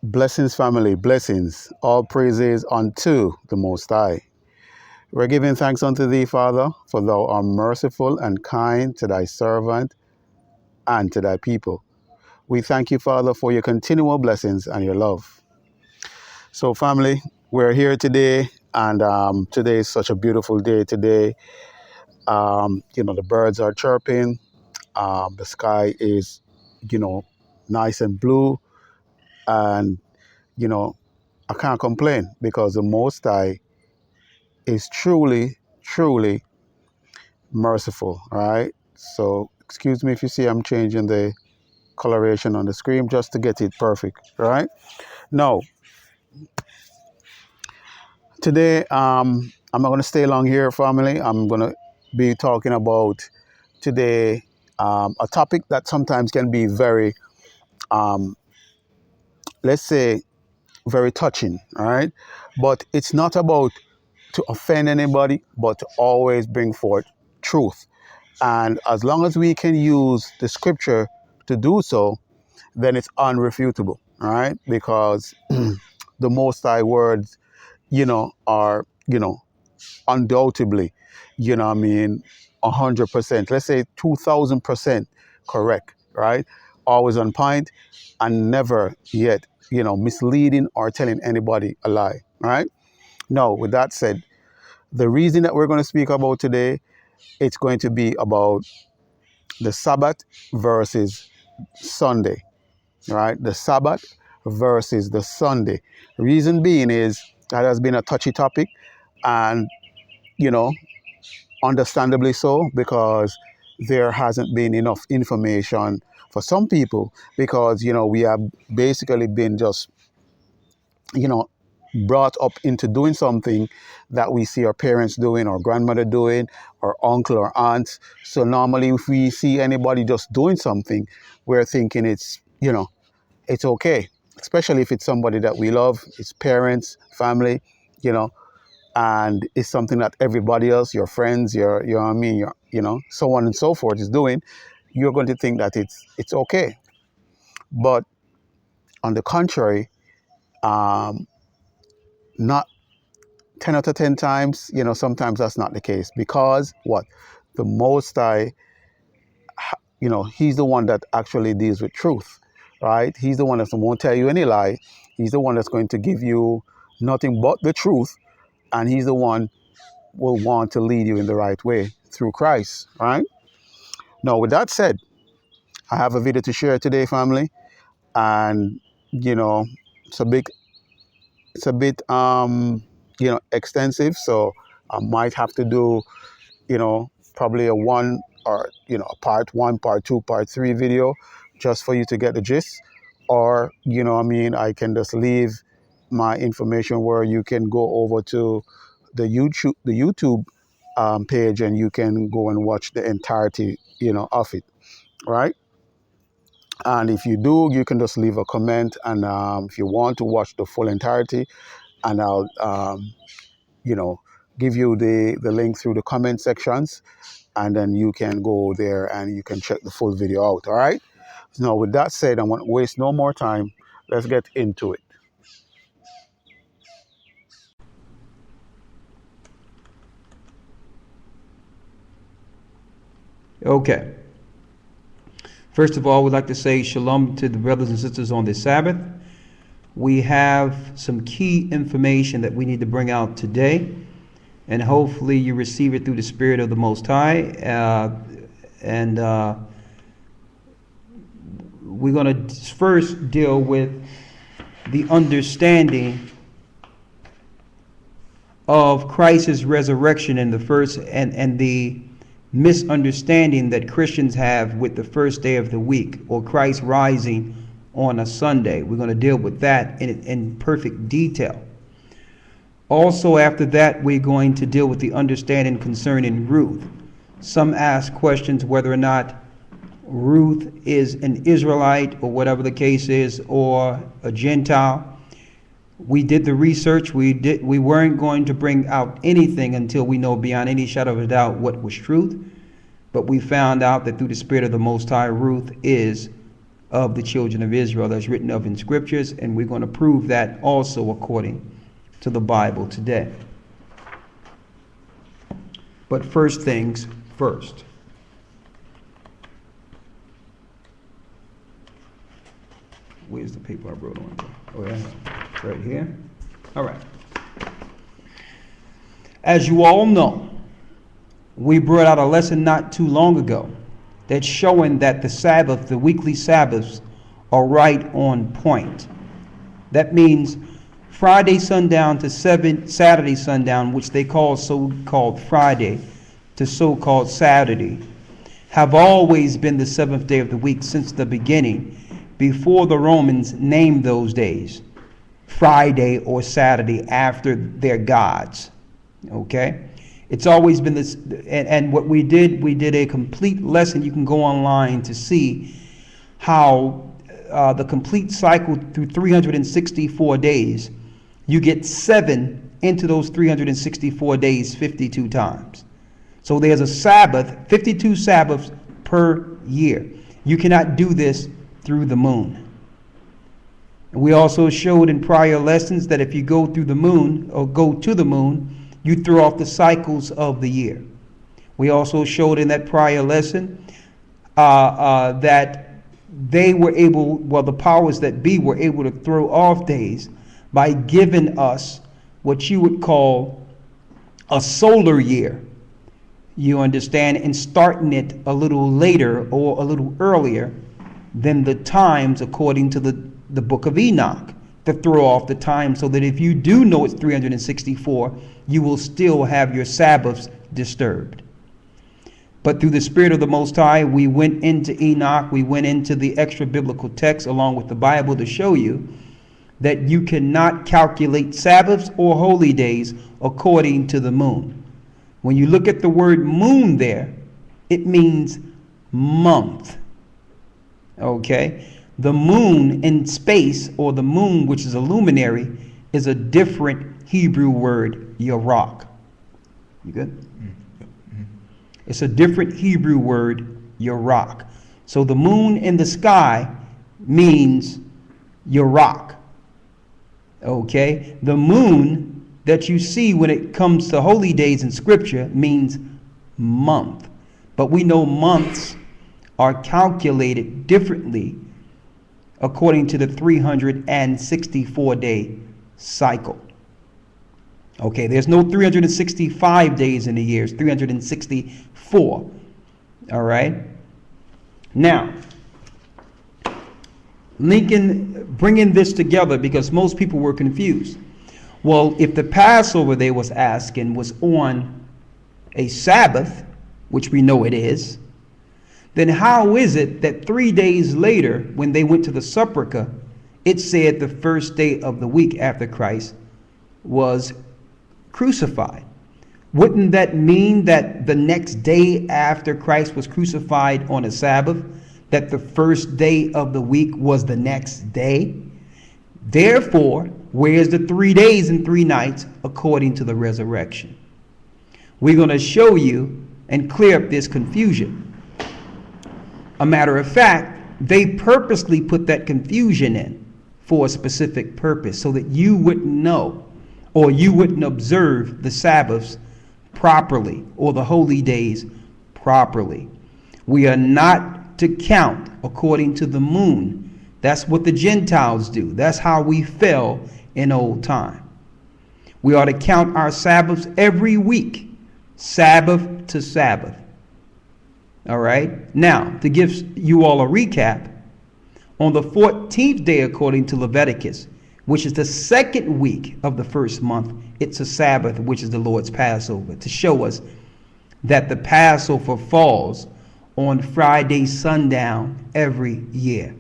Blessings, family, blessings. All praises unto the Most High. We're giving thanks unto thee, Father, for thou art merciful and kind to thy servant and to thy people. We thank you, Father, for your continual blessings and your love. So, family, we're here today, and today is such a beautiful day today. The birds are chirping. The sky is, nice and blue, and, I can't complain because the Most High is truly, truly merciful, right? So excuse me if you see I'm changing the coloration on the screen just to get it perfect, right? Now, today, I'm not going to stay long here, family. I'm going to be talking about today a topic that sometimes can be very, um, let's say, very touching, all right? But it's not about to offend anybody, but to always bring forth truth. And as long as we can use the scripture to do so, then it's unrefutable, all right? Because the Most High words, are, undoubtedly, 100%, let's say 2000% correct, right? Always on point and never yet, misleading or telling anybody a lie, right? Now, with that said, the reason that we're going to speak about today, it's going to be about the Sabbath versus Sunday, right? The Sabbath versus the Sunday. Reason being is that has been a touchy topic, and, you know, understandably so, because there hasn't been enough information for some people, because, we have basically been just, you know, brought up into doing something that we see our parents doing, or grandmother doing, or uncle or aunt. So normally if we see anybody just doing something, we're thinking it's okay, especially if it's somebody that we love, it's parents, family, you know, and it's something that everybody else, your friends, so on and so forth is doing. You're going to think that it's okay. But on the contrary, um, not 10 out of 10 times, sometimes that's not the case, because what? The Most High, he's the one that actually deals with truth, right? He's the one that won't tell you any lie. He's the one that's going to give you nothing but the truth. And he's the one will want to lead you in the right way through Christ, right? Now, with that said, I have a video to share today, family. And, it's a big, it's a bit, extensive. So I might have to do, probably a one, or, a part one, part two, part three video just for you to get the gist. Or, I can just leave my information where you can go over to the YouTube page, and you can go and watch the entirety, of it, right? And if you do, you can just leave a comment, and if you want to watch the full entirety, and I'll, you know, give you the link through the comment sections, and then you can go there and you can check the full video out, all right? Now, with that said, I won't waste no more time. Let's get into it. Okay. First of all, we'd like to say shalom to the brothers and sisters on this Sabbath. We have some key information that we need to bring out today, and hopefully you receive it through the Spirit of the Most High. We're going to first deal with the understanding of Christ's resurrection and the misunderstanding that Christians have with the first day of the week, or Christ rising on a Sunday. We're going to deal with that in perfect detail. Also, after that, we're going to deal with the understanding concerning Ruth. Some ask questions whether or not Ruth is an Israelite, or whatever the case is, or a Gentile. We did the research. We weren't going to bring out anything until we know beyond any shadow of a doubt what was truth. But we found out that through the Spirit of the Most High, Ruth is of the children of Israel that's written of in scriptures, and we're going to prove that also according to the Bible today. But first things first. Where's the paper I wrote on? Oh, yeah, it's right here. All right. As you all know, we brought out a lesson not too long ago that's showing that the Sabbath, the weekly Sabbaths, are right on point. That means Friday sundown to Saturday sundown, which they call so-called Friday to so-called Saturday, have always been the seventh day of the week since the beginning, before the Romans named those days Friday or Saturday after their gods. Okay? It's always been this, and what we did a complete lesson. You can go online to see how the complete cycle through 364 days, you get 7 into those 364 days 52 times. So there's a Sabbath, 52 Sabbaths per year. You cannot do this through the moon. And we also showed in prior lessons that if you go through the moon or go to the moon, you throw off the cycles of the year. We also showed in that prior lesson that they were able, well, the powers that be were able to throw off days by giving us what you would call a solar year. You understand? And starting it a little later or a little earlier than the times according to the book of Enoch, to throw off the time so that if you do know it's 364, you will still have your Sabbaths disturbed. But through the Spirit of the Most High, we went into Enoch, we went into the extra biblical text along with the Bible to show you that you cannot calculate Sabbaths or holy days according to the moon. When you look at the word moon there, it means month. Okay? The moon in space, or the moon, which is a luminary, is a different Hebrew word, yarak. You good? Mm-hmm. It's a different Hebrew word, yarak. So the moon in the sky means yarak. Okay? The moon that you see when it comes to holy days in Scripture means month. But we know months are calculated differently according to the 364-day cycle. Okay, there's no 365 days in a year. It's 364. All right? Now, Lincoln bringing this together because most people were confused. Well, if the Passover, they was asking, was on a Sabbath, which we know it is, then how is it that 3 days later, when they went to the sepulchre, it said the first day of the week after Christ was crucified? Wouldn't that mean that the next day after Christ was crucified on a Sabbath, that the first day of the week was the next day? Therefore, where's the 3 days and 3 nights according to the resurrection? We're going to show you and clear up this confusion. A matter of fact, they purposely put that confusion in for a specific purpose so that you wouldn't know or you wouldn't observe the Sabbaths properly or the holy days properly. We are not to count according to the moon. That's what the Gentiles do. That's how we fell in old time. We are to count our Sabbaths every week, Sabbath to Sabbath. All right. Now, to give you all a recap, on the 14th day, according to Leviticus, which is the second week of the first month, it's a Sabbath, which is the Lord's Passover, to show us that the Passover falls on Friday sundown every year.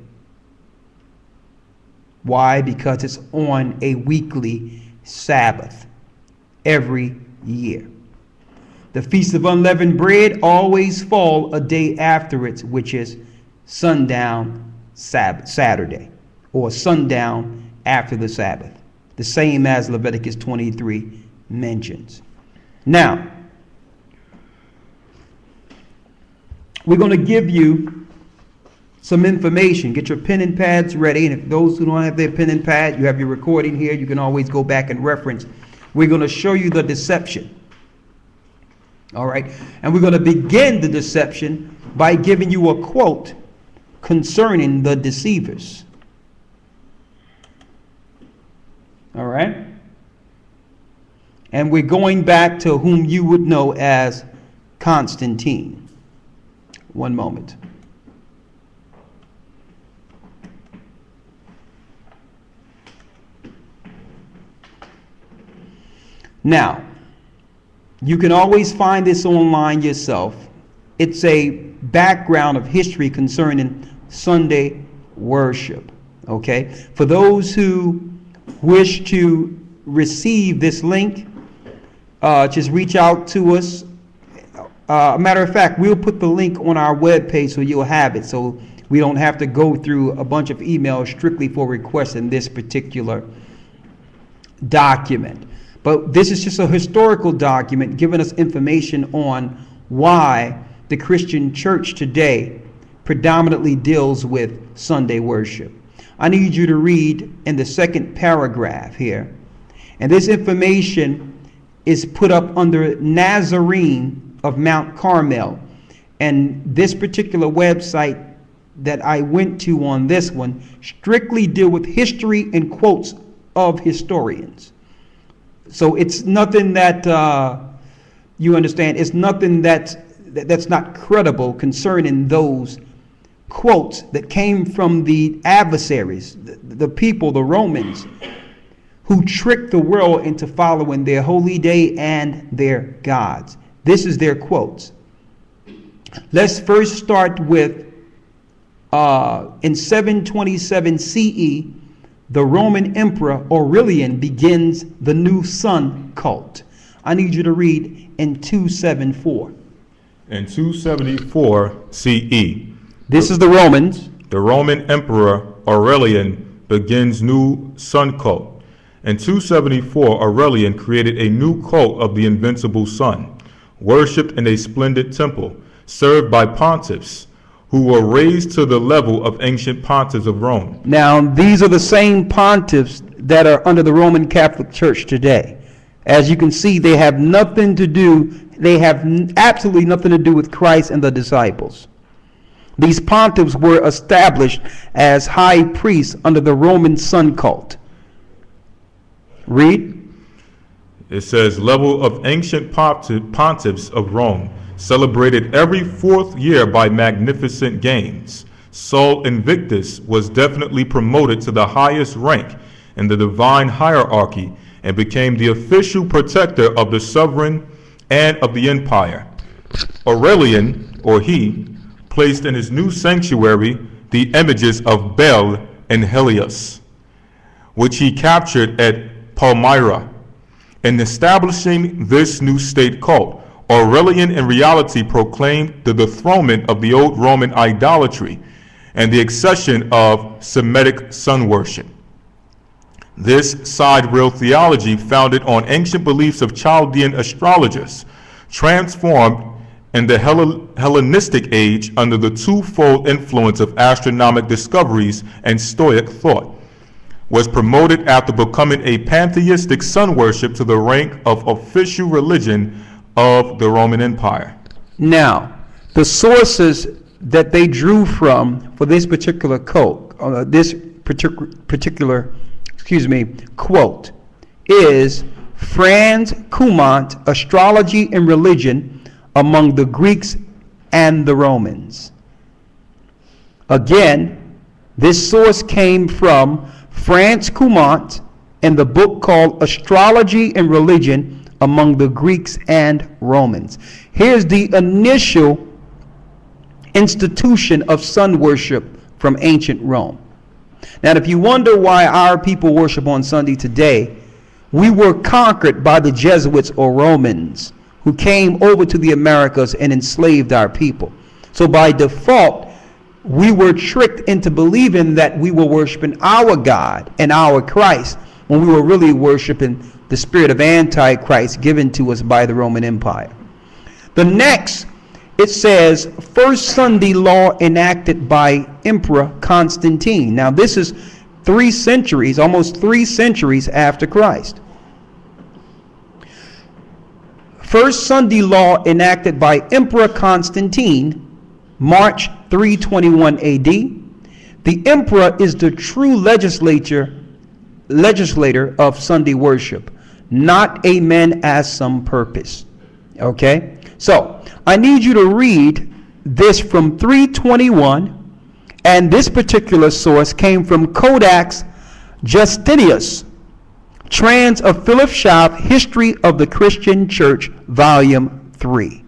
Why? Because it's on a weekly Sabbath every year. The Feast of Unleavened Bread always fall a day after it, which is sundown Saturday, or sundown after the Sabbath, the same as Leviticus 23 mentions. Now, we're going to give you some information. Get your pen and pads ready. And if those who don't have their pen and pad, you have your recording here. You can always go back and reference. We're going to show you the deception. All right. And we're going to begin the deception by giving you a quote concerning the deceivers. All right. And we're going back to whom you would know as Constantine. One moment. Now, you can always find this online yourself. It's a background of history concerning Sunday worship. Okay? For those who wish to receive this link, just reach out to us. Matter of fact, we'll put the link on our webpage so you'll have it, so we don't have to go through a bunch of emails strictly for requesting this particular document. But this is just a historical document giving us information on why the Christian church today predominantly deals with Sunday worship. I need you to read in the second paragraph here. And this information is put up under Nazarene of Mount Carmel. And this particular website that I went to on this one strictly deal with history and quotes of historians. So it's nothing that you understand. It's nothing that's not credible concerning those quotes that came from the adversaries, the people, the Romans, who tricked the world into following their holy day and their gods. This is their quotes. Let's first start with in 727 CE. The Roman Emperor Aurelian begins the new sun cult. I need you to read in 274. In 274 CE, this is the Romans. The Roman Emperor Aurelian begins new sun cult. In 274, Aurelian created a new cult of the invincible sun, worshipped in a splendid temple, served by pontiffs, who were raised to the level of ancient pontiffs of Rome. Now, these are the same pontiffs that are under the Roman Catholic Church today. As you can see, they have absolutely nothing to do with Christ and the disciples. These pontiffs were established as high priests under the Roman sun cult. Read. It says, level of ancient pontiffs of Rome, celebrated every fourth year by magnificent games. Sol Invictus was definitely promoted to the highest rank in the divine hierarchy and became the official protector of the sovereign and of the empire. Aurelian, or he, placed in his new sanctuary the images of Bel and Helios, which he captured at Palmyra. In establishing this new state cult, Aurelian in reality proclaimed the dethronement of the old Roman idolatry and the accession of Semitic sun worship. This side-rail theology, founded on ancient beliefs of Chaldean astrologers, transformed in the Hellenistic age under the twofold influence of astronomical discoveries and Stoic thought, was promoted after becoming a pantheistic sun worship to the rank of official religion of the Roman Empire. Now, the sources that they drew from for this particular quote, quote, is Franz Cumont, Astrology and Religion Among the Greeks and the Romans. Again, this source came from Franz Cumont in the book called Astrology and Religion Among the Greeks and Romans. Here's the initial institution of sun worship from ancient Rome. Now, if you wonder why our people worship on Sunday today, we were conquered by the Jesuits or Romans who came over to the Americas and enslaved our people. So by default, we were tricked into believing that we were worshiping our God and our Christ when we were really worshiping the spirit of Antichrist given to us by the Roman Empire. The next it says, first Sunday law enacted by Emperor Constantine. Now, this is 3 centuries, almost 3 centuries after Christ. First Sunday law enacted by Emperor Constantine, March 321 AD. The emperor is the true legislator of Sunday worship, not a man as some purpose. Okay? So, I need you to read this from 321, and this particular source came from Codex Justinius, Trans of Philip Schaff, History of the Christian Church, Volume 3.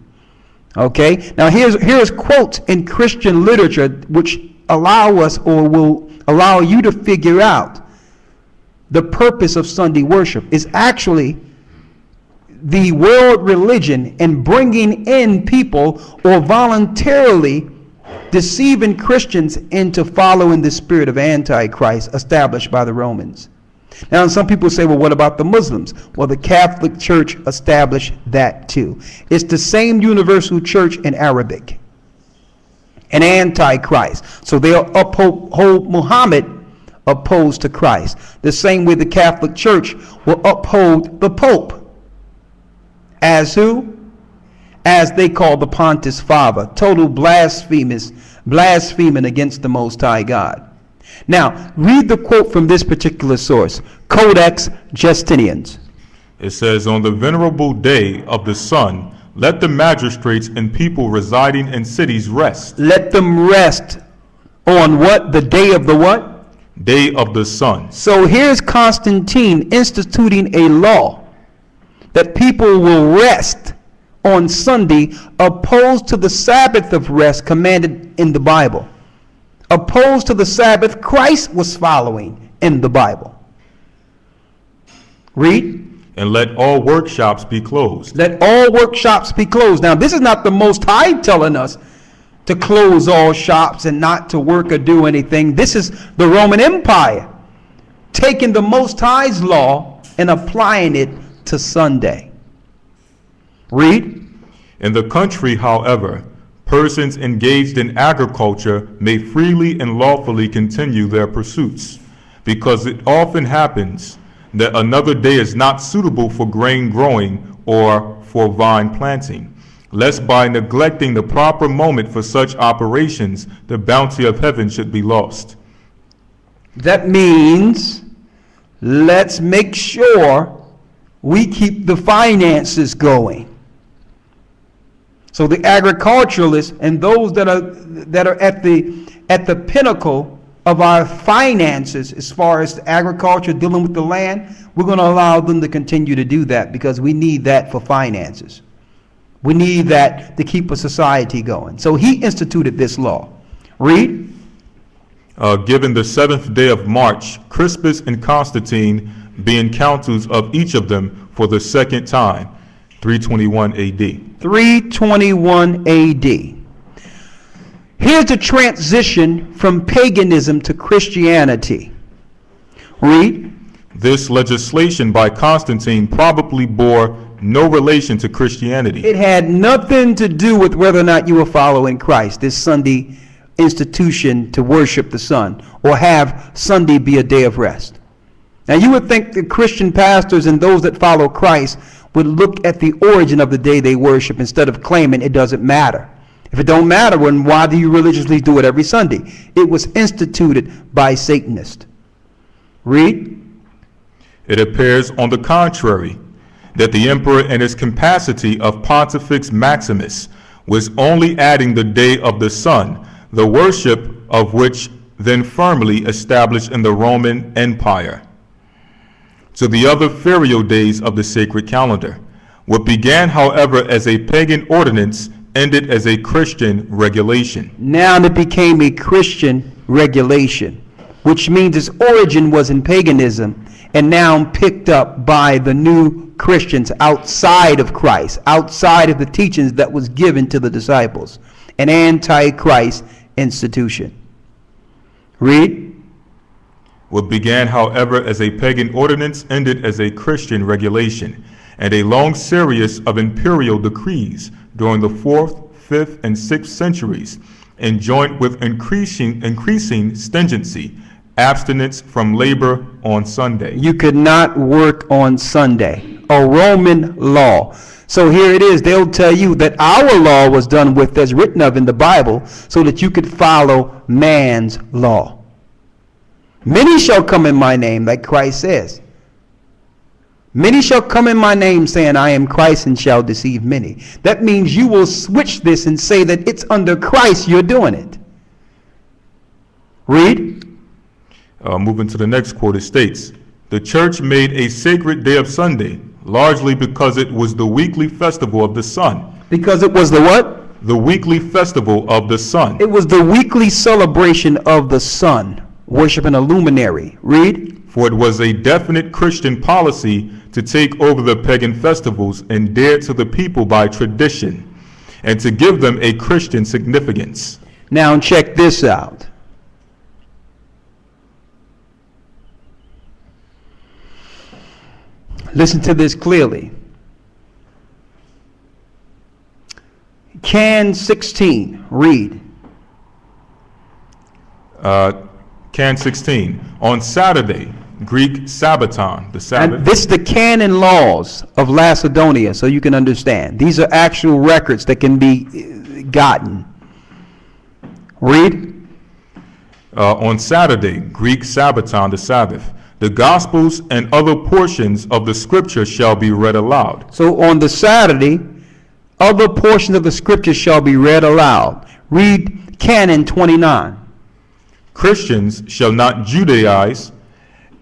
Okay? Now, here's quotes in Christian literature which allow us, or will allow you to figure out the purpose of Sunday worship is actually the world religion and bringing in people or voluntarily deceiving Christians into following the spirit of Antichrist established by the Romans. Now, some people say, well, what about the Muslims? Well, the Catholic Church established that too. It's the same universal church in Arabic. An Antichrist. So they'll uphold Muhammad opposed to Christ. The same way the Catholic Church will uphold the Pope. As who? As they call the Pontiff's father. Total blaspheming against the Most High God. Now, read the quote from this particular source, Codex Justinians. It says, on the venerable day of the sun, let the magistrates and people residing in cities rest. Let them rest on what? The day of the what? Day of the sun. So here's Constantine instituting a law that people will rest on Sunday, opposed to the Sabbath of rest commanded in the Bible. Opposed to the Sabbath Christ was following in the Bible. Read. And let all workshops be closed. Let all workshops be closed. Now, this is not the Most High telling us to close all shops and not to work or do anything. This is the Roman Empire taking the Most High's law and applying it to Sunday. Read. In the country, however, persons engaged in agriculture may freely and lawfully continue their pursuits, because it often happens that another day is not suitable for grain growing or for vine planting, lest by neglecting the proper moment for such operations, the bounty of heaven should be lost. That means let's make sure we keep the finances going. So the agriculturalists and those that are at the pinnacle of our finances, as far as agriculture, dealing with the land, we're going to allow them to continue to do that because we need that for finances. We need that to keep a society going. So he instituted this law. Read. Given the 7th day of March, Crispus and Constantine being councils of each of them for the second time, 321 AD. 321 AD. Here's the transition from paganism to Christianity. Read. This legislation by Constantine probably bore no relation to Christianity. It had nothing to do with whether or not you were following Christ, this Sunday institution to worship the sun, or have Sunday be a day of rest. Now, you would think the Christian pastors and those that follow Christ would look at the origin of the day they worship instead of claiming it doesn't matter. If it don't matter, then why do you religiously do it every Sunday? It was instituted by Satanists. Read. It appears, on the contrary, that the emperor in his capacity of Pontifex Maximus was only adding the day of the sun, the worship of which then firmly established in the Roman Empire, to the other ferial days of the sacred calendar. What began, however, as a pagan ordinance ended as a Christian regulation. Now it became a Christian regulation, which means its origin was in paganism and now picked up by the new Christians outside of Christ, outside of the teachings that was given to the disciples, an antichrist institution. Read. What began, however, as a pagan ordinance ended as a Christian regulation, and a long series of imperial decrees during the 4th, 5th, and 6th centuries, and joined with increasing stringency, abstinence from labor on Sunday. You could not work on Sunday. A Roman law. So here it is. They'll tell you that our law was done with, as written of in the Bible, so that you could follow man's law. Many shall come in my name, like Christ says. Many shall come in my name, saying, I am Christ, and shall deceive many. That means you will switch this and say that it's under Christ you're doing it. Read. Moving to the next quote, it states, the church made a sacred day of Sunday, largely because it was the weekly festival of the sun. Because it was the what? The weekly festival of the sun. It was the weekly celebration of the sun, worshiping a luminary. Read. For it was a definite Christian policy to take over the pagan festivals endeared to the people by tradition, and to give them a Christian significance. Now check this out. Listen to this clearly. Can 16, read. Can 16. On Saturday, Greek Sabbaton, the Sabbath. And this is the canon laws of Lacedonia, so you can understand. These are actual records that can be gotten. Read. On Saturday, Greek Sabbaton, the Sabbath, the Gospels and other portions of the Scripture shall be read aloud. So on the Saturday, other portions of the Scripture shall be read aloud. Read Canon 29. Christians shall not Judaize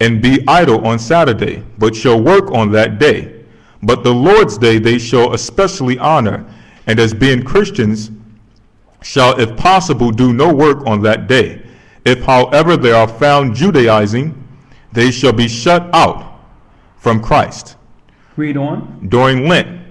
and be idle on Saturday, but shall work on that day. But the Lord's day they shall especially honor, and as being Christians, shall if possible do no work on that day. If however they are found Judaizing, they shall be shut out from Christ. Read on. During Lent,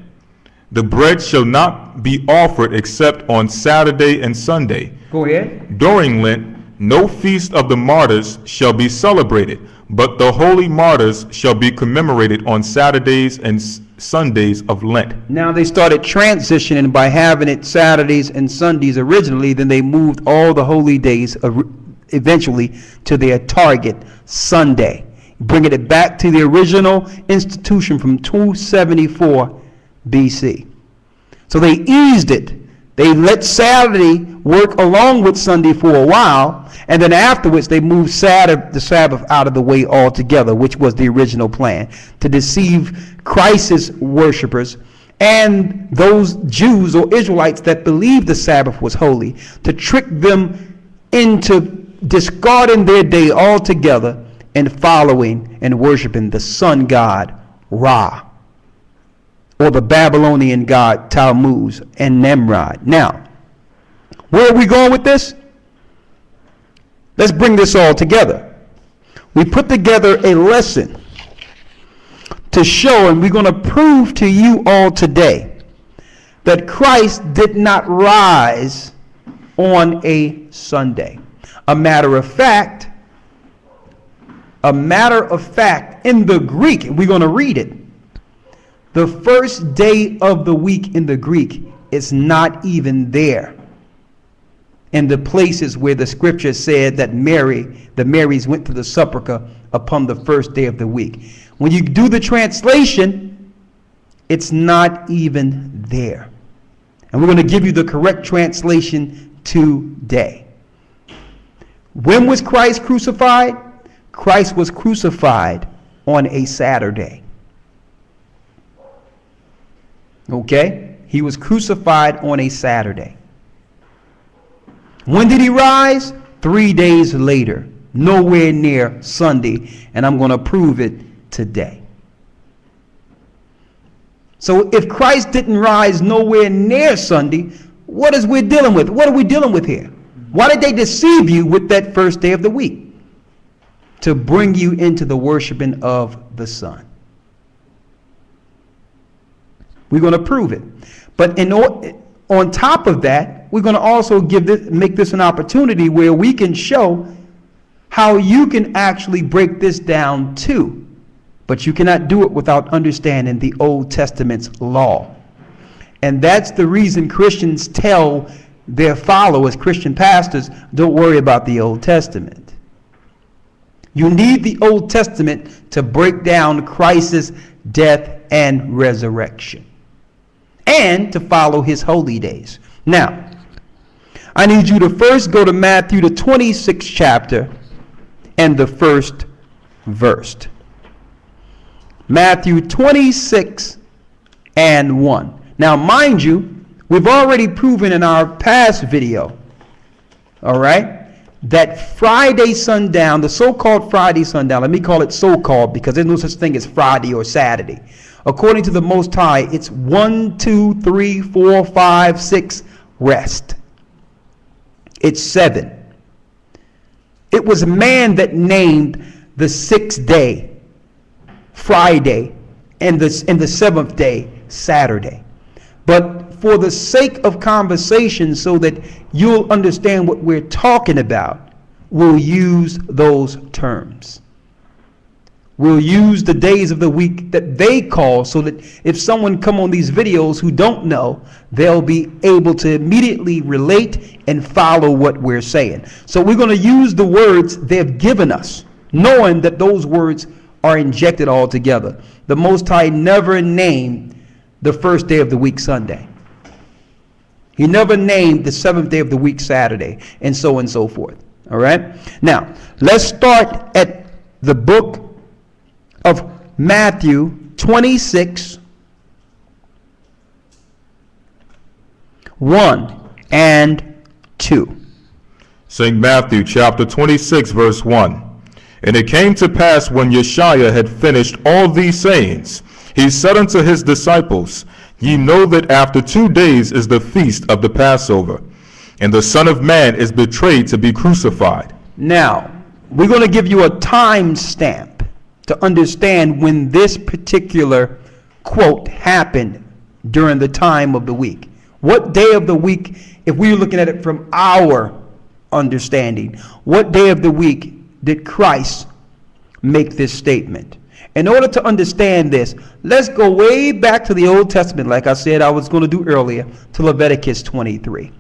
the bread shall not be offered except on Saturday and Sunday. Go ahead. During Lent, no feast of the martyrs shall be celebrated, but the holy martyrs shall be commemorated on Saturdays and Sundays of Lent. Now they started transitioning by having it Saturdays and Sundays originally, then they moved all the holy days eventually to their target, Sunday, bringing it back to the original institution from 274 BC. So they eased it. They let Saturday work along with Sunday for a while, and then afterwards they moved the Sabbath out of the way altogether, which was the original plan, to deceive Christ's worshipers and those Jews or Israelites that believed the Sabbath was holy, to trick them into discarding their day altogether and following and worshiping the sun god Ra, or the Babylonian god Tammuz and Nimrod. Now, where are we going with this? Let's bring this all together. We put together a lesson to show, and we're going to prove to you all today, that Christ did not rise on a Sunday. A matter of fact, in the Greek, we're going to read it. The first day of the week in the Greek is not even there. In the places where the scripture said that the Marys went to the sepulchre upon the first day of the week. When you do the translation, it's not even there. And we're going to give you the correct translation today. When was Christ crucified? Christ was crucified on a Saturday. Okay? He was crucified on a Saturday. When did he rise? 3 days later. Nowhere near Sunday. And I'm going to prove it today. So if Christ didn't rise nowhere near Sunday, what is we dealing with? What are we dealing with here? Why did they deceive you with that first day of the week? To bring you into the worshiping of the sun. We're going to prove it. But on top of that, we're going to also make this an opportunity where we can show how you can actually break this down too. But you cannot do it without understanding the Old Testament's law. And that's the reason Christians tell their followers, Christian pastors, don't worry about the Old Testament. You need the Old Testament to break down Christ's death and resurrection, and to follow his holy days. Now, I need you to first go to Matthew, the 26th chapter, and the first verse. Matthew 26 and 1. Now, mind you, we've already proven in our past video, all right, that Friday sundown, the so-called Friday sundown, let me call it so-called because there's no such thing as Friday or Saturday. According to the Most High, it's 1, 2, 3, 4, 5, 6, rest. It's 7. It was man that named the 6th day Friday and the 7th day Saturday. But for the sake of conversation, so that you'll understand what we're talking about, we'll use those terms. We'll use the days of the week that they call, so that if someone come on these videos who don't know, they'll be able to immediately relate and follow what we're saying. So we're going to use the words they've given us, knowing that those words are injected all together. The Most High never named the first day of the week Sunday. He never named the 7th day of the week Saturday, and so forth. All right? Now, let's start at the book of Matthew 26, 1 and 2. St. Matthew chapter 26, verse 1. And it came to pass when Yeshua had finished all these sayings, he said unto his disciples, Ye know that after 2 days is the feast of the Passover, and the Son of Man is betrayed to be crucified. Now, we're going to give you a time stamp to understand when this particular quote happened during the time of the week. What day of the week, if we were looking at it from our understanding, what day of the week did Christ make this statement? In order to understand this, let's go way back to the Old Testament, like I said I was going to do earlier, to Leviticus 23.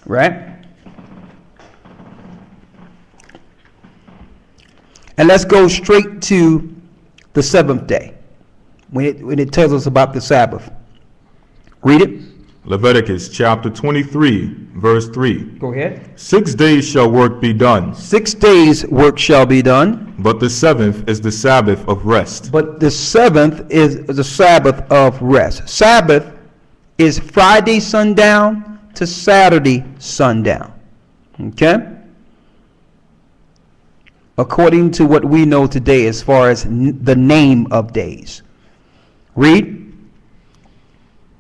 Right? And let's go straight to the 7th day, when it tells us about the Sabbath. Read it. Leviticus chapter 23, verse 3. Go ahead. 6 days shall work be done. 6 days work shall be done. But the 7th is the Sabbath of rest. But the 7th is the Sabbath of rest. Sabbath is Friday sundown to Saturday sundown. Okay? According to what we know today as far as the name of days. Read.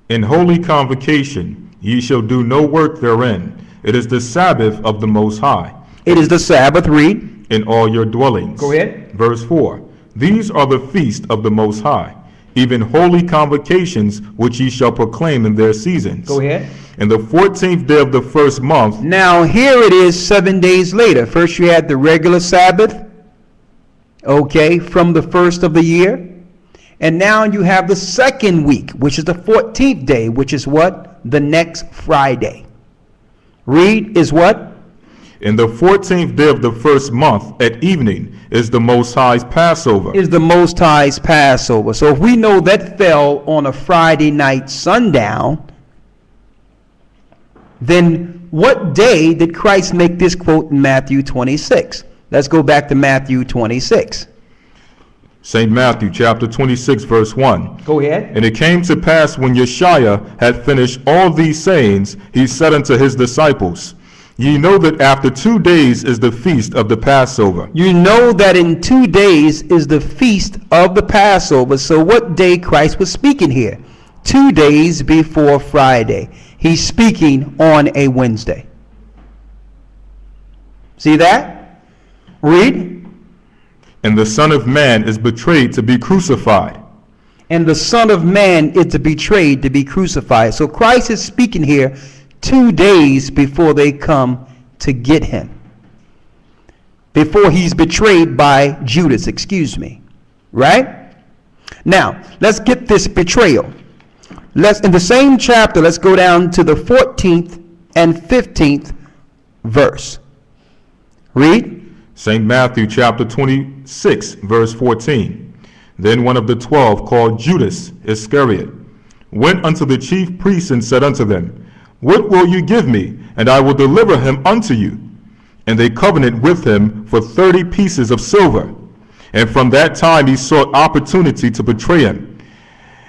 In holy convocation ye shall do no work therein. It is the Sabbath of the Most High. It is the Sabbath. Read. In all your dwellings. Go ahead. Verse 4. These are the feast of the Most High, even holy convocations which ye shall proclaim in their seasons. Go ahead. In the 14th day of the first month. Now here it is 7 days later. First you had the regular Sabbath, okay, from the first of the year. And now you have the second week, which is the 14th day, which is what? The next Friday. Read is what? In the 14th day of the first month at evening is the Most High's Passover. Is the Most High's Passover. So if we know that fell on a Friday night sundown, then what day did Christ make this quote in Matthew 26? Let's go back to Matthew 26. St. Matthew chapter 26, verse 1. Go ahead. And it came to pass when Yeshua had finished all these sayings, he said unto his disciples, Ye know that after 2 days is the feast of the Passover. You know that in 2 days is the feast of the Passover. So what day Christ was speaking here? 2 days before Friday. He's speaking on a Wednesday. See that? Read. And the Son of Man is betrayed to be crucified. And the Son of Man is betrayed to be crucified. So Christ is speaking here 2 days before they come to get him. Before he's betrayed by Judas, excuse me. Right? Now, let's get this betrayal. In the same chapter, let's go down to the 14th and 15th verse. Read. St. Matthew chapter 26, verse 14. Then one of the 12, called Judas Iscariot, went unto the chief priests and said unto them, What will you give me, and I will deliver him unto you? And they covenanted with him for 30 pieces of silver. And from that time he sought opportunity to betray him.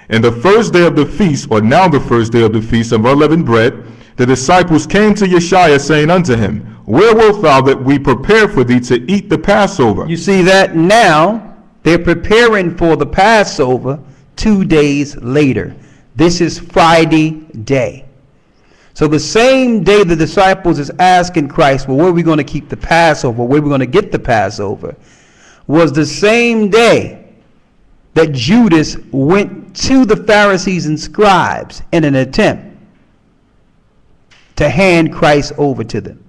And the first day of the feast, or now the first day of the feast of unleavened bread, the disciples came to Yeshua, saying unto him, Where wilt thou that we prepare for thee to eat the Passover? You see that now they're preparing for the Passover 2 days later. This is Friday day. So the same day the disciples is asking Christ, well, where are we going to keep the Passover? Where are we going to get the Passover? Was the same day that Judas went to the Pharisees and scribes in an attempt to hand Christ over to them.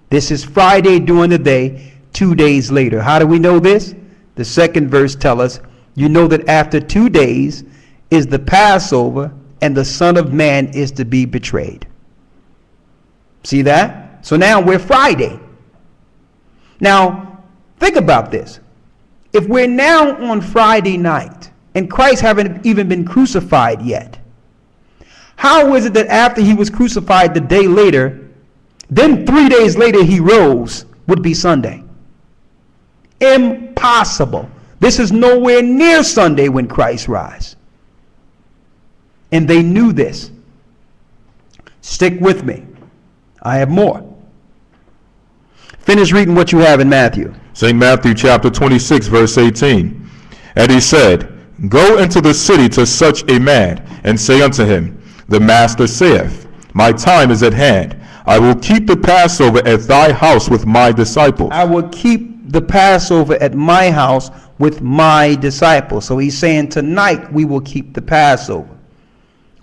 This is Friday during the day, 2 days later. How do we know this? The second verse tells us, you know that after 2 days is the Passover, and the Son of Man is to be betrayed. See that? So now we're Friday. Now, think about this. If we're now on Friday night, and Christ haven't even been crucified yet, how is it that after he was crucified the day later, then 3 days later he rose, would be Sunday? Impossible. This is nowhere near Sunday when Christ rise. And they knew this. Stick with me. I have more. Finish reading what you have in Matthew. St. Matthew chapter 26, verse 18. And he said, Go into the city to such a man, and say unto him, The Master saith, My time is at hand. I will keep the Passover at thy house with my disciples. I will keep the Passover at my house with my disciples. So he's saying tonight we will keep the Passover.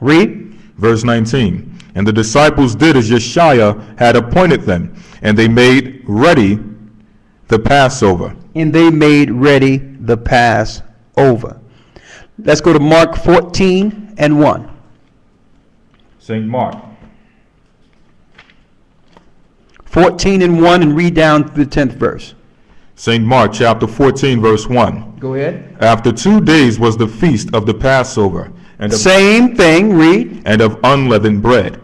Read. Verse 19. And the disciples did as Yeshua had appointed them, and they made ready the Passover. And they made ready the Passover. Let's go to Mark 14 and 1. St. Mark. 14 and 1, and read down to the 10th verse. St. Mark chapter 14, verse 1. Go ahead. After 2 days was the feast of the Passover, and of, Same thing, read. and of unleavened bread.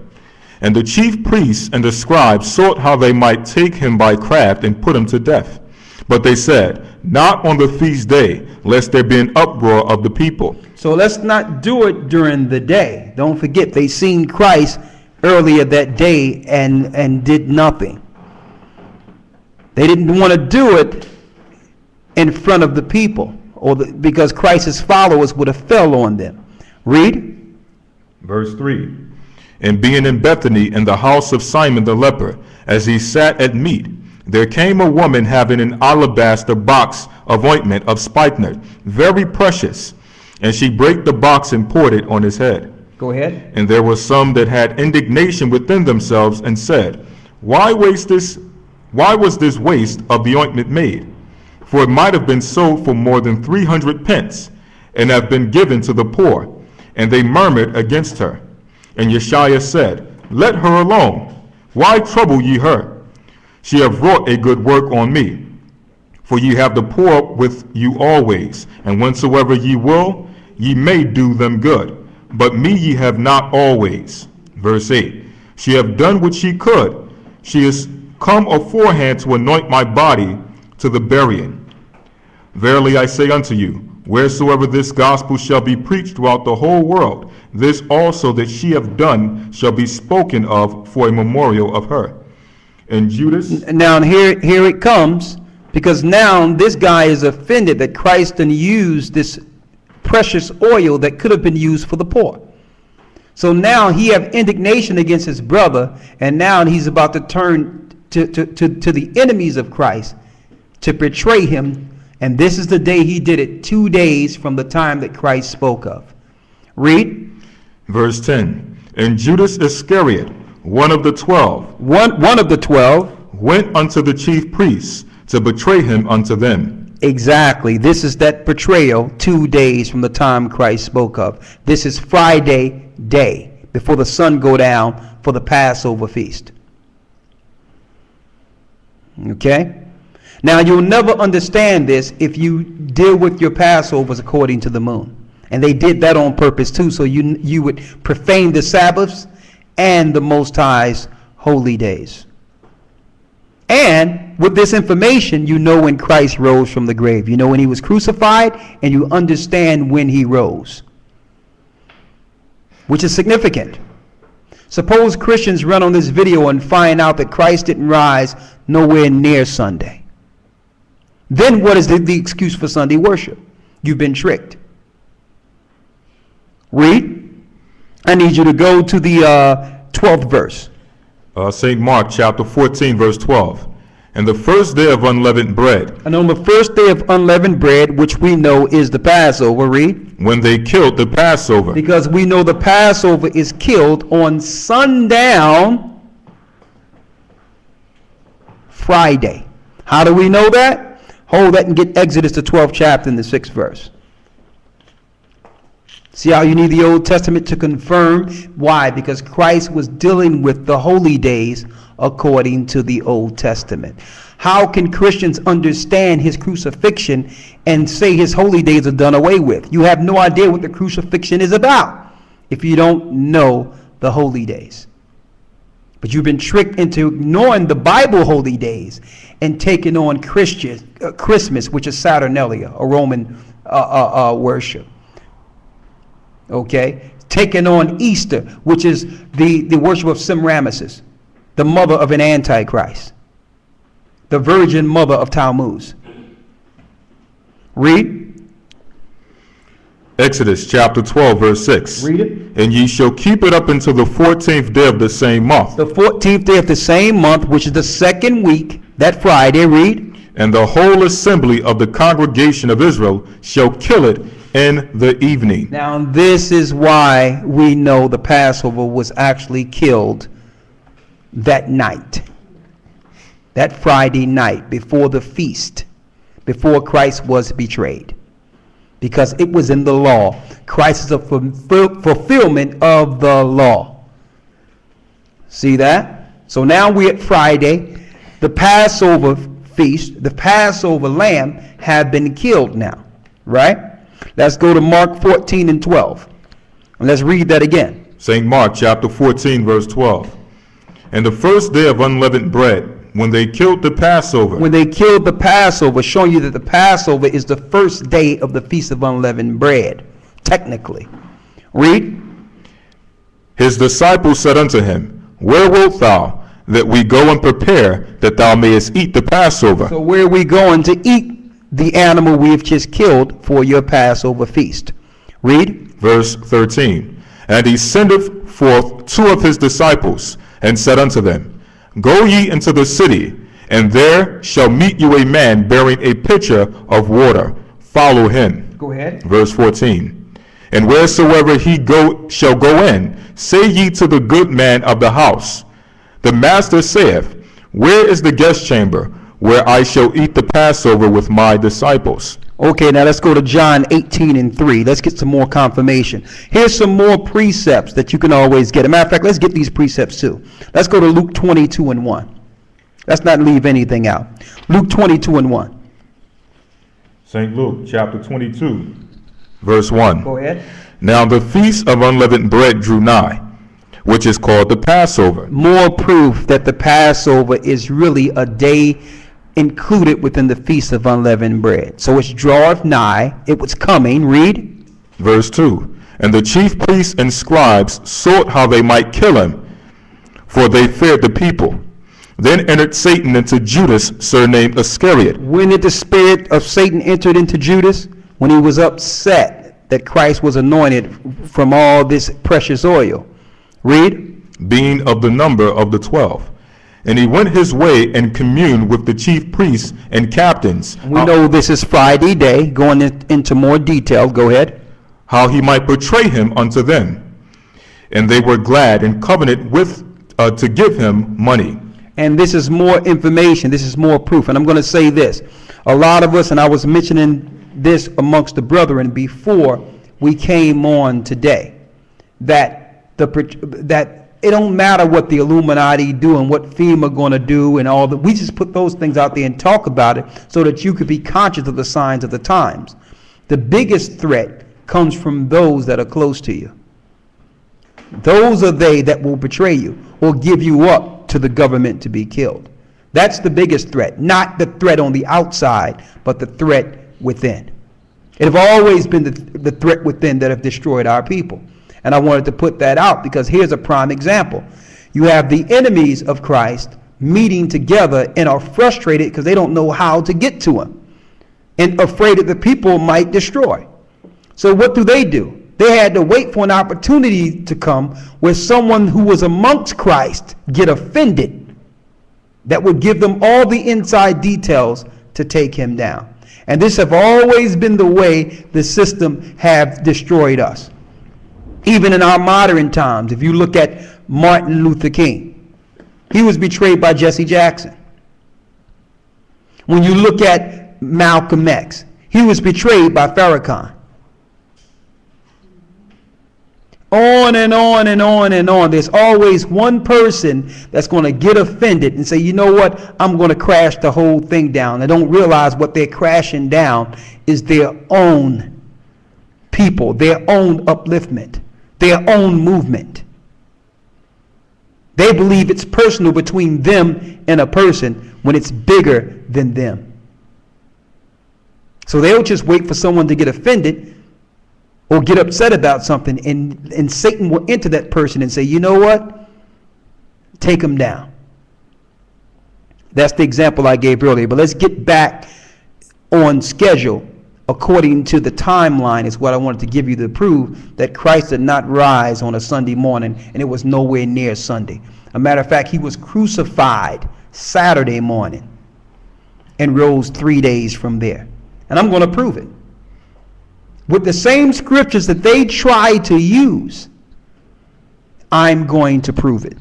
And the chief priests and the scribes sought how they might take him by craft and put him to death. But they said, Not on the feast day, lest there be an uproar of the people. So let's not do it during the day. Don't forget, they seen Christ earlier that day and did nothing. They didn't want to do it in front of the people, because Christ's followers would have fell on them. Read. Verse 3. And being in Bethany in the house of Simon the leper, as he sat at meat, there came a woman having an alabaster box of ointment of spikenard, very precious. And she brake the box and poured it on his head. Go ahead. And there were some that had indignation within themselves, and said, Why was this waste of the ointment made? For it might have been sold for more than 300 pence, and have been given to the poor. And they murmured against her. And Yeshua said, Let her alone. Why trouble ye her? She hath wrought a good work on me. For ye have the poor with you always, and whensoever ye will, ye may do them good. But me ye have not always. Verse 8. She hath done what she could. She is come aforehand to anoint my body to the burying. Verily I say unto you, wheresoever this gospel shall be preached throughout the whole world, this also that she hath done shall be spoken of for a memorial of her. And Judas. Now here it comes, because now this guy is offended that Christ done used this precious oil that could have been used for the poor. So now he have indignation against his brother, and now he's about to turn to the enemies of Christ to betray him. And this is the day he did it, 2 days from the time that Christ spoke of. Read. Verse 10. And Judas Iscariot, one of the 12, one of the 12, went unto the chief priests to betray him unto them. Exactly. This is that betrayal 2 days from the time Christ spoke of. This is Friday day before the sun go down for the Passover feast. Okay? Now, you'll never understand this if you deal with your Passovers according to the moon. And they did that on purpose too, so you would profane the Sabbaths and the Most High's holy days. And with this information, you know when Christ rose from the grave. You know when he was crucified, and you understand when he rose, which is significant. Suppose Christians run on this video and find out that Christ didn't rise nowhere near Sunday. Then what is the excuse for Sunday worship? You've been tricked. Read. I need you to go to the 12th verse. St. Mark chapter 14, verse 12. And the first day of unleavened bread. And on the first day of unleavened bread, which we know is the Passover, read. When they killed the Passover. Because we know the Passover is killed on sundown Friday. How do we know that? Hold that and get Exodus, the 12th chapter, in the 6th verse. See how you need the Old Testament to confirm? Why? Because Christ was dealing with the holy days according to the Old Testament. How can Christians understand his crucifixion and say his holy days are done away with? You have no idea what the crucifixion is about if you don't know the holy days. But you've been tricked into ignoring the Bible holy days and taking on Christmas, which is Saturnalia, a Roman worship. Okay, taking on Easter, which is the worship of Semiramis, the mother of an Antichrist, the virgin mother of Tammuz. Read. Exodus chapter 12, verse 6. Read it. And ye shall keep it up until the 14th day of the same month. The 14th day of the same month, which is the second week, that Friday. Read. And the whole assembly of the congregation of Israel shall kill it in the evening. Now, this is why we know the Passover was actually killed that night, that Friday night before the feast, before Christ was betrayed, because it was in the law. Christ is a fulfillment of the law. See that? So now we're at Friday. The Passover feast, the Passover lamb have been killed now, right? Let's go to Mark 14 and 12. And let's read that again. St. Mark chapter 14, verse 12. And the first day of unleavened bread, when they killed the Passover. When they killed the Passover, showing you that the Passover is the first day of the Feast of Unleavened Bread, technically. Read. His disciples said unto him, Where wilt thou that we go and prepare that thou mayest eat the Passover? So where are we going to eat the animal we've just killed for your Passover feast? Read. Verse 13. And he sendeth forth two of his disciples, and said unto them, Go ye into the city, and there shall meet you a man bearing a pitcher of water. Follow him. Go ahead. Verse 14. And wheresoever he shall go in, say ye to the good man of the house, The master saith, Where is the guest chamber, where I shall eat the Passover with my disciples? Okay, now let's go to John 18 and 3. Let's get some more confirmation. Here's some more precepts that you can always get. As a matter of fact, let's get these precepts too. Let's go to Luke 22 and 1. Let's not leave anything out. Luke 22 and 1. St. Luke chapter 22, verse 1. Go ahead. Now the feast of unleavened bread drew nigh, which is called the Passover. More proof that the Passover is really a day included within the Feast of Unleavened Bread. So it's draweth nigh, it was coming. Read. Verse 2. And the chief priests and scribes sought how they might kill him, for they feared the people. Then entered Satan into Judas, surnamed Iscariot. When did the spirit of Satan entered into Judas? When he was upset that Christ was anointed from all this precious oil. Read. Being of the number of the 12. And he went his way and communed with the chief priests and captains. We know this is Friday day. Going into more detail. Go ahead. How he might betray him unto them. And they were glad and covenanted with to give him money. And this is more information. This is more proof. And I'm going to say this. A lot of us, and I was mentioning this amongst the brethren before we came on today, that it don't matter what the Illuminati do and what FEMA going to do and all that. We just put those things out there and talk about it so that you could be conscious of the signs of the times. The biggest threat comes from those that are close to you. Those are they that will betray you or give you up to the government to be killed. That's the biggest threat, not the threat on the outside, but the threat within. It have always been the threat within that have destroyed our people. And I wanted to put that out because here's a prime example. You have the enemies of Christ meeting together and are frustrated because they don't know how to get to him and afraid that the people might destroy. So what do? They had to wait for an opportunity to come where someone who was amongst Christ get offended that would give them all the inside details to take him down. And this have always been the way the system have destroyed us. Even in our modern times, if you look at Martin Luther King, he was betrayed by Jesse Jackson. When you look at Malcolm X, he was betrayed by Farrakhan. On and on and on and on. There's always one person that's going to get offended and say, you know what, I'm going to crash the whole thing down. They don't realize what they're crashing down is their own people, their own upliftment, their own movement. They believe it's personal between them and a person when it's bigger than them. So they'll just wait for someone to get offended or get upset about something, and Satan will enter that person and say, you know what? Take them down. That's the example I gave earlier. But let's get back on schedule according to the timeline is what I wanted to give you to prove that Christ did not rise on a Sunday morning, and it was nowhere near Sunday. A matter of fact, he was crucified Saturday morning and rose 3 days from there. And I'm going to prove it. With the same scriptures that they try to use, I'm going to prove it.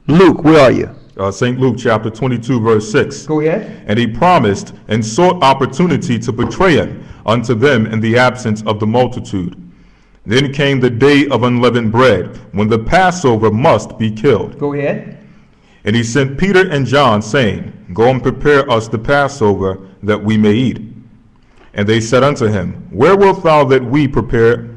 Luke, where are you? St. Luke chapter 22, verse 6. Go ahead. And he promised and sought opportunity to betray him unto them in the absence of the multitude. Then came the day of unleavened bread, when the Passover must be killed. Go ahead. And he sent Peter and John, saying, Go and prepare us the Passover, that we may eat. And they said unto him, Where wilt thou that we prepare?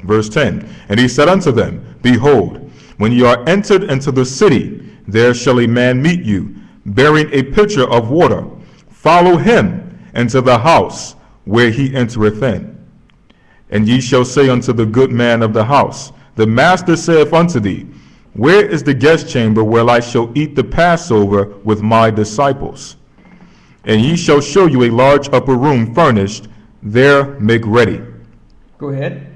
Verse 10. And he said unto them, Behold, when ye are entered into the city, there shall a man meet you, bearing a pitcher of water. Follow him into the house where he entereth in. And ye shall say unto the good man of the house, The master saith unto thee, Where is the guest chamber where I shall eat the Passover with my disciples? And ye shall show you a large upper room furnished, there make ready. Go ahead.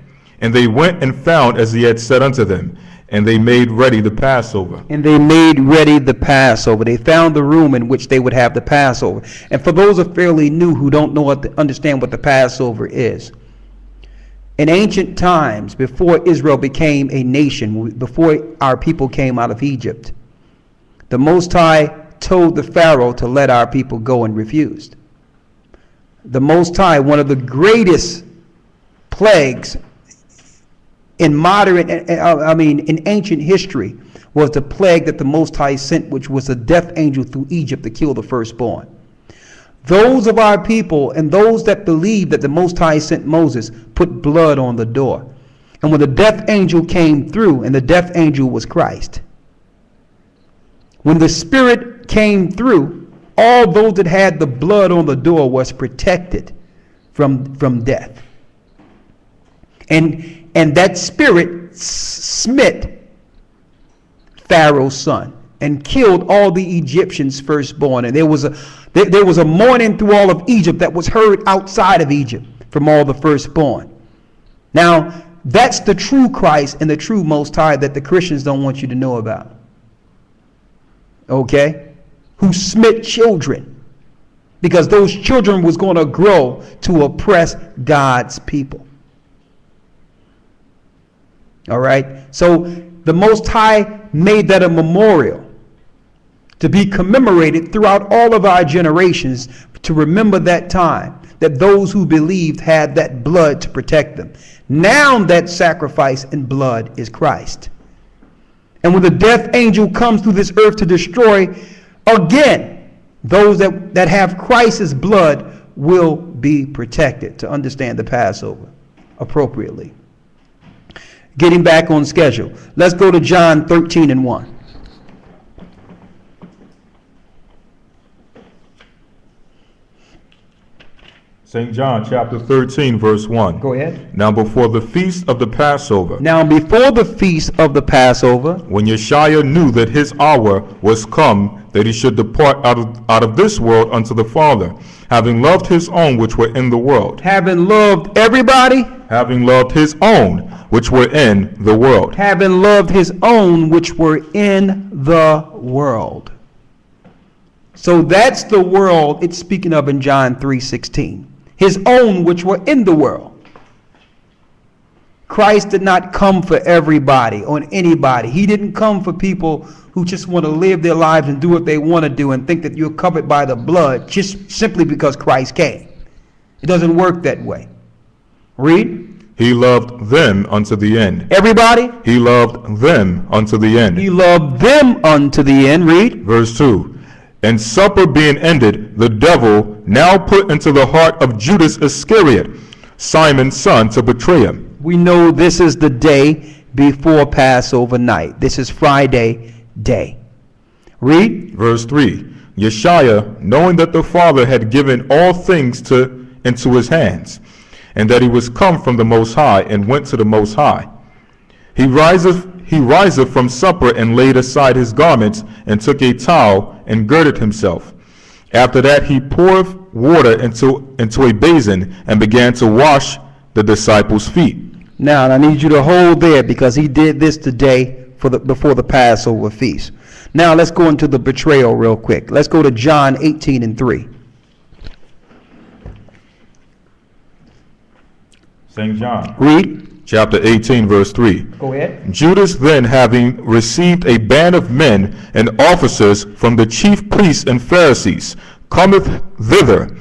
And they went and found as he had said unto them, and they made ready the Passover. And they made ready the Passover. They found the room in which they would have the Passover. And for those who are fairly new who don't know understand what the Passover is, in ancient times, before Israel became a nation, before our people came out of Egypt, the Most High told the Pharaoh to let our people go and refused. The Most High, one of the greatest plagues in in ancient history, was the plague that the Most High sent, which was a death angel through Egypt to kill the firstborn. Those of our people and those that believe that the Most High sent Moses put blood on the door. And when the death angel came through, and the death angel was Christ, when the Spirit came through, all those that had the blood on the door was protected from death. And that Spirit smit Pharaoh's son and killed all the Egyptians' firstborn. And there was a mourning through all of Egypt that was heard outside of Egypt from all the firstborn. Now, that's the true Christ and the true Most High that the Christians don't want you to know about. Okay? Who smit children, because those children was going to grow to oppress God's people. All right? So the Most High made that a memorial to be commemorated throughout all of our generations, to remember that time that those who believed had that blood to protect them. Now that sacrifice and blood is Christ. And when the death angel comes through this earth to destroy, again, those that have Christ's blood will be protected, to understand the Passover appropriately. Getting back on schedule. Let's go to John 13:1. St. John chapter 13, verse 1. Go ahead. Now before the feast of the Passover, Now before the feast of the Passover, when Yeshua knew that his hour was come, that he should depart out of this world unto the Father, having loved his own which were in the world, having loved everybody, having loved his own which were in the world. having loved his own which were in the world. So that's the world it's speaking of in John 3:16. His own which were in the world. Christ did not come for everybody or anybody. He didn't come for people who just want to live their lives and do what they want to do and think that you're covered by the blood just simply because Christ came. It doesn't work that way. Read. He loved them unto the end. Everybody. He loved them unto the end. He loved them unto the end. Read. Verse 2. And supper being ended, the devil now put into the heart of Judas Iscariot, Simon's son, to betray him. We know this is the day before Passover night. This is Friday day. Read. Verse 3. Yeshua, knowing that the Father had given all things into his hands, and that he was come from the Most High, and went to the Most High, he riseth from supper, and laid aside his garments, and took a towel, and girded himself. After that he poured water into a basin, and began to wash the disciples' feet. Now, I need you to hold there, because he did this today before the Passover feast. Now, let's go into the betrayal real quick. Let's go to John 18:3. St. John. Read. Chapter 18, verse 3. Go ahead. Judas then, having received a band of men and officers from the chief priests and Pharisees, cometh thither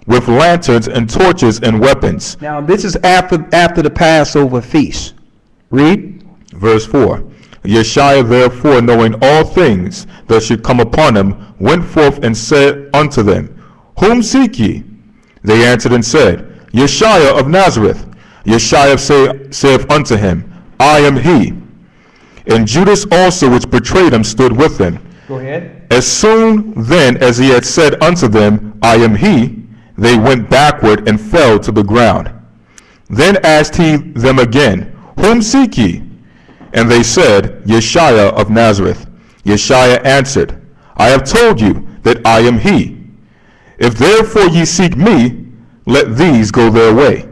with lanterns and torches and weapons. Now, this is after the Passover feast. Read. Verse 4. Yeshua therefore, knowing all things that should come upon him, went forth and said unto them, Whom seek ye? They answered and said, Yeshua of Nazareth. Yeshua saith unto him, I am he. And Judas also, which betrayed him, stood with him. Go ahead. As soon then as he had said unto them, I am he, they went backward and fell to the ground. Then asked he them again, Whom seek ye? And they said, Yeshua of Nazareth. Yeshua answered, I have told you that I am he. If therefore ye seek me, let these go their way,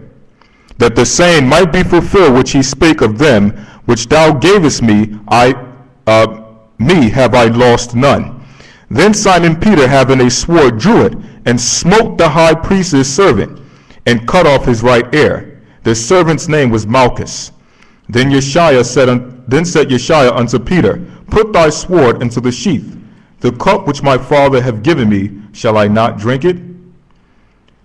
that the saying might be fulfilled which he spake of them which thou gavest me, me have I lost none. Then Simon Peter, having a sword, drew it, and smote the high priest's servant, and cut off his right ear. The servant's name was Malchus. Then said Yeshua unto Peter, Put thy sword into the sheath. The cup which my Father hath given me, shall I not drink it?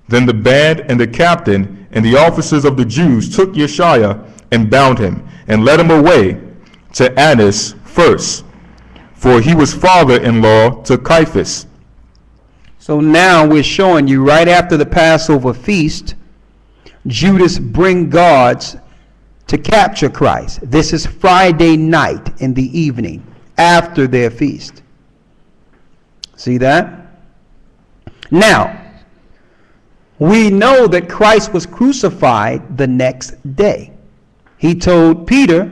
Then the band and the captain and the officers of the Jews took Yeshua and bound him, and led him away to Annas first, for he was father-in-law to Caiaphas. So now we're showing you right after the Passover feast, Judas bring guards to capture Christ. This is Friday night in the evening after their feast. See that? Now, we know that Christ was crucified the next day. He told Peter,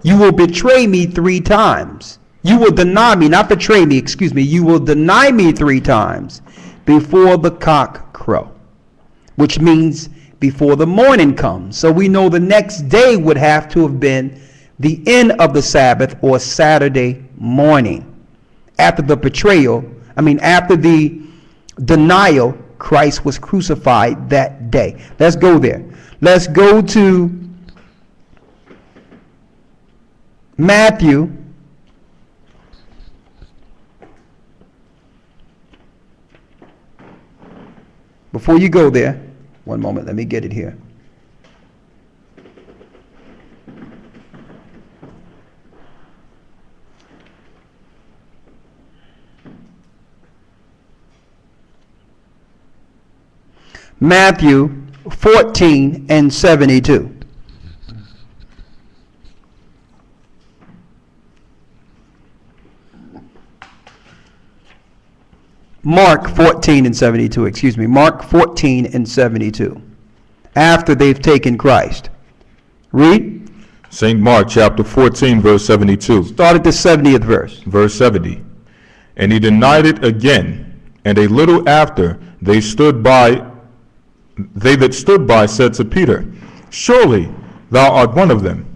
you will betray me 3 times. You will deny me, not betray me, excuse me. You will deny me 3 times before the cock crow, which means before the morning comes. So we know the next day would have to have been the end of the Sabbath or Saturday morning. After the betrayal, after the denial, Christ was crucified that day. Let's go there. Let's go to Matthew Before you go there, one moment, let me get it here. Matthew 14 and 72. Mark 14 and 72, excuse me. Mark 14 and 72. After they've taken Christ. Read. St. Mark chapter 14, verse 72. Start at the 70th verse. Verse 70. And he denied it again, and a little after they that stood by said to Peter, Surely thou art one of them.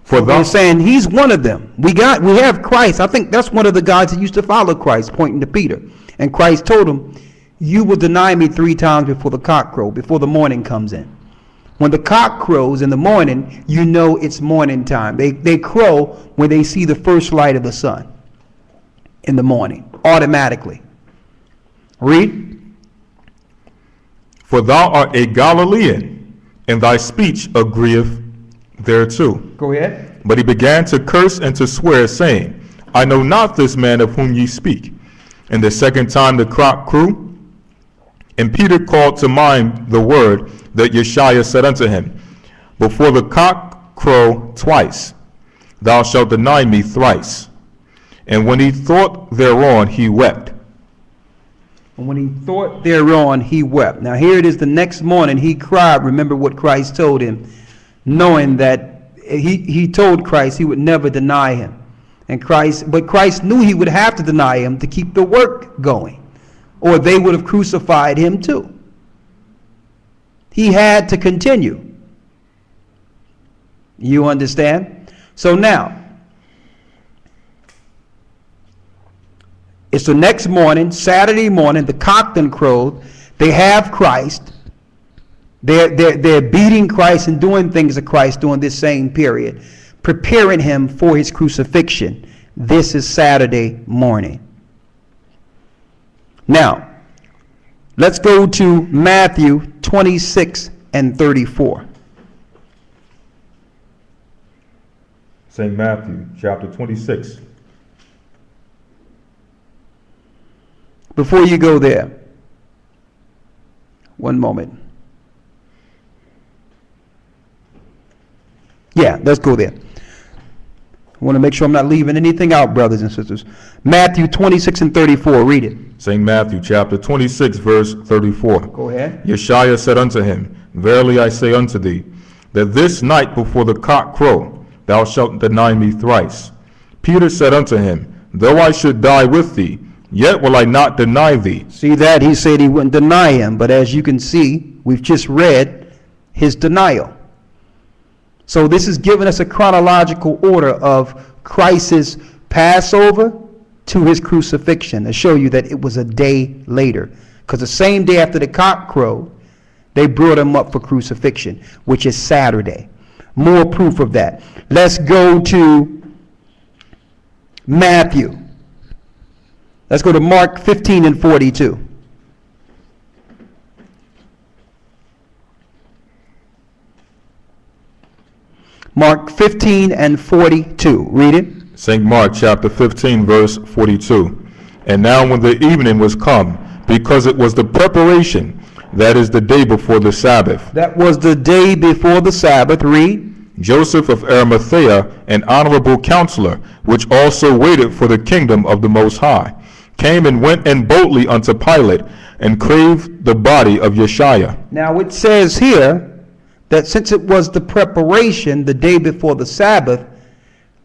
For They're saying he's one of them. We have Christ. I think that's one of the guys that used to follow Christ, pointing to Peter. And Christ told him, you will deny me 3 times before the cock crow, before the morning comes in. When the cock crows in the morning, you know it's morning time. They crow when they see the first light of the sun in the morning, automatically. Read. For thou art a Galilean, and thy speech agreeth thereto. Go ahead. But he began to curse and to swear, saying, I know not this man of whom ye speak. And the second time the cock crew, and Peter called to mind the word that Yeshua said unto him, Before the cock crow twice, thou shalt deny me thrice. And when he thought thereon, he wept. And when he thought thereon, he wept. Now here it is, the next morning he cried. Remember what Christ told him, knowing that he told Christ he would never deny him. But Christ knew he would have to deny him to keep the work going, or they would have crucified him too. He had to continue. You understand? So now, it's the next morning, Saturday morning, the cock done crowed. They have Christ. They're beating Christ and doing things to Christ during this same period, preparing him for his crucifixion. This is Saturday morning. Now, let's go to Matthew 26 and 34. St. Matthew chapter 26. Before you go there, one moment. Yeah, let's go there. I want to make sure I'm not leaving anything out, brothers and sisters. Matthew 26 and 34, read it. St. Matthew chapter 26, verse 34. Go ahead. Yeshua said unto him, Verily I say unto thee, that this night before the cock crow, thou shalt deny me thrice. Peter said unto him, Though I should die with thee, yet will I not deny thee. See that? He said he wouldn't deny him, but as you can see, we've just read his denial. So this is giving us a chronological order of Christ's Passover to his crucifixion to show you that it was a day later. Because the same day after the cock crowed, they brought him up for crucifixion, which is Saturday. More proof of that. Let's go to Matthew. Let's go to Mark 15 and 42. Mark 15 and 42. Read it. St. Mark chapter 15, verse 42. And now when the evening was come, because it was the preparation, that is the day before the Sabbath. That was the day before the Sabbath. Read. Joseph of Arimathea, an honorable counselor, which also waited for the kingdom of the Most High, came and went in boldly unto Pilate, and craved the body of Yeshua. Now it says here that since it was the preparation, the day before the Sabbath,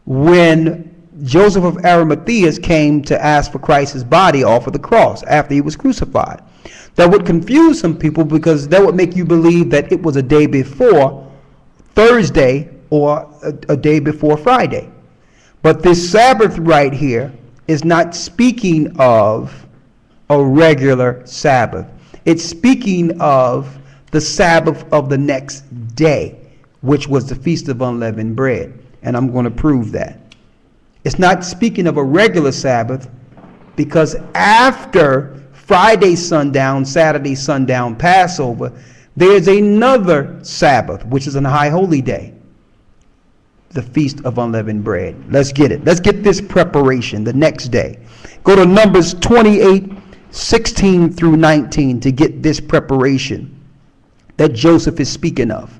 when Joseph of Arimathea came to ask for Christ's body off of the cross after he was crucified. That would confuse some people because that would make you believe that it was a day before Thursday or a day before Friday. But this Sabbath right here is not speaking of a regular Sabbath. It's speaking of the Sabbath of the next day, which was the Feast of Unleavened Bread. And I'm going to prove that. It's not speaking of a regular Sabbath because after Friday sundown, Saturday sundown, Passover, there's another Sabbath, which is a high holy day, the Feast of Unleavened Bread. Let's get it. Let's get this preparation the next day. Go to Numbers 28, 16 through 19 to get this preparation that Joseph is speaking of.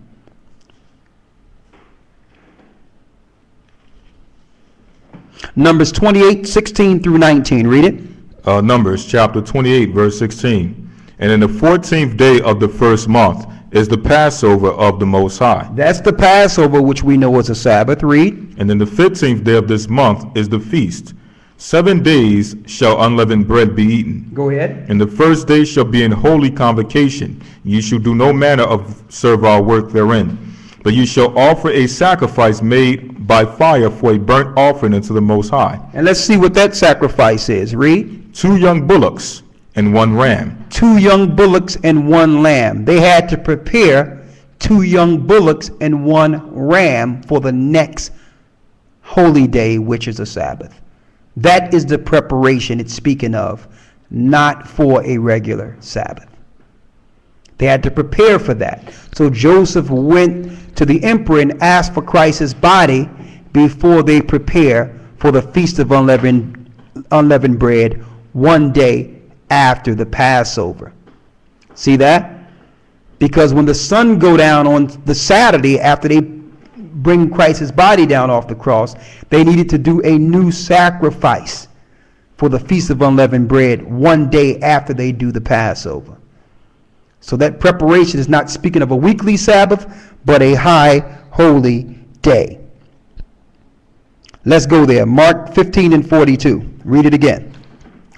Numbers 28, 16 through 19. Read it. Numbers chapter 28, verse 16. And in the 14th day of the first month is the Passover of the Most High. That's the Passover, which we know as a Sabbath. Read. And in the 15th day of this month is the feast. 7 days shall unleavened bread be eaten. Go ahead. And the first day shall be in holy convocation. Ye shall do no manner of servile work therein. But you shall offer a sacrifice made by fire for a burnt offering unto the Most High. And let's see what that sacrifice is. Read. 2 young bullocks and 1 ram. 2 young bullocks and 1 lamb. They had to prepare 2 young bullocks and 1 ram for the next holy day, which is a Sabbath. That is the preparation it's speaking of, not for a regular Sabbath. They had to prepare for that. So Joseph went to the emperor and asked for Christ's body before they prepare for the Feast of Unleavened Bread 1 day after the Passover. See that? Because when the sun go down on the Saturday after they bring Christ's body down off the cross, they needed to do a new sacrifice for the Feast of Unleavened Bread 1 day after they do the Passover. So that preparation is not speaking of a weekly Sabbath, but a high holy day. Let's go there. Mark 15 and 42. Read it again.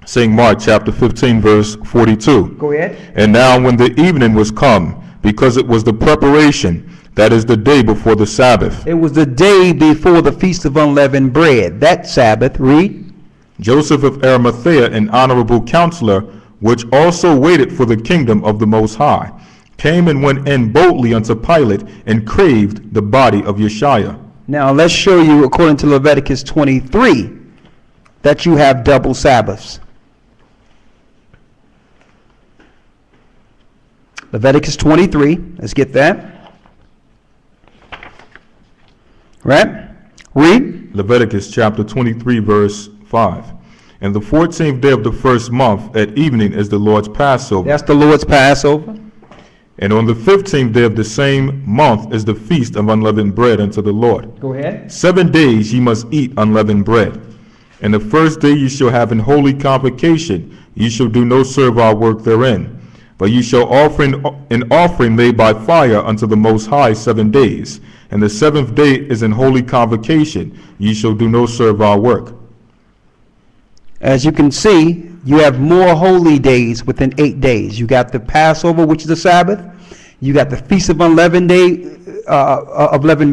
Saying Mark chapter 15, verse 42. Go ahead. And now when the evening was come, because it was the preparation, that is the day before the Sabbath. It was the day before the Feast of Unleavened Bread. That Sabbath, read. Joseph of Arimathea, an honorable counselor, which also waited for the kingdom of the Most High, came and went in boldly unto Pilate, and craved the body of Yeshua. Now let's show you, according to Leviticus 23, that you have double Sabbaths. Leviticus 23, let's get that. Right? Read. Leviticus chapter 23, verse 5. And the 14th day of the first month at evening is the Lord's Passover. That's the Lord's Passover. And on the 15th day of the same month is the Feast of Unleavened Bread unto the Lord. Go ahead. 7 days ye must eat unleavened bread. And the first day ye shall have an holy convocation. Ye shall do no servile work therein. But ye shall offer an offering made by fire unto the Most High 7 days. And the 7th day is an holy convocation. Ye shall do no servile work. As you can see, you have more holy days within 8 days. You got the Passover, which is a Sabbath. You got the Feast of Unleavened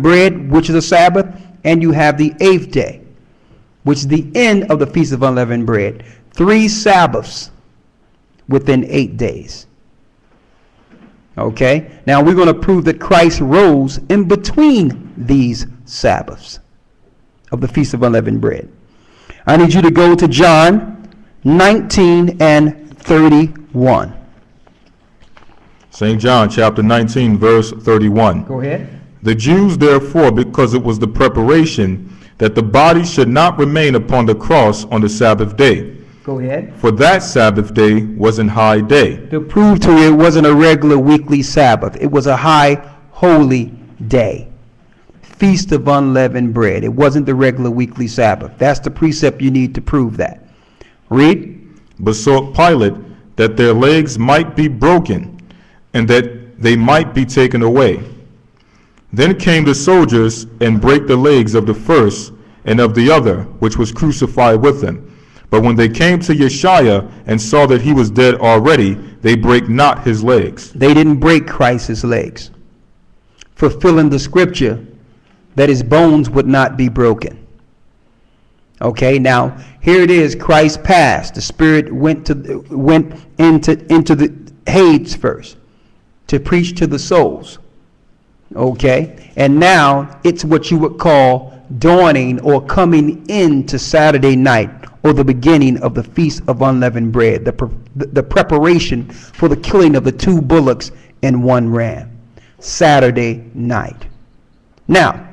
Bread, which is a Sabbath. And you have the 8th day, which is the end of the Feast of Unleavened Bread. 3 Sabbaths within 8 days. Okay? Now we're going to prove that Christ rose in between these Sabbaths of the Feast of Unleavened Bread. I need you to go to John 19 and 31. St. John chapter 19, verse 31. Go ahead. The Jews therefore, because it was the preparation, that the body should not remain upon the cross on the Sabbath day. Go ahead. For that Sabbath day was an high day. To prove to you it wasn't a regular weekly Sabbath. It was a high holy day. Feast of Unleavened Bread. It wasn't the regular weekly Sabbath. That's the precept you need to prove that. Read. Besought Pilate that their legs might be broken, and that they might be taken away. Then came the soldiers and brake the legs of the first and of the other, which was crucified with him. But when they came to Yeshua and saw that he was dead already, they brake not his legs. They didn't break Christ's legs, fulfilling the scripture that his bones would not be broken. Okay, now here it is. Christ passed. The Spirit went into the Hades first to preach to the souls. Okay, and now it's what you would call dawning or coming into Saturday night or the beginning of the Feast of Unleavened Bread, the preparation for the killing of the 2 bullocks and 1 ram, Saturday night. Now,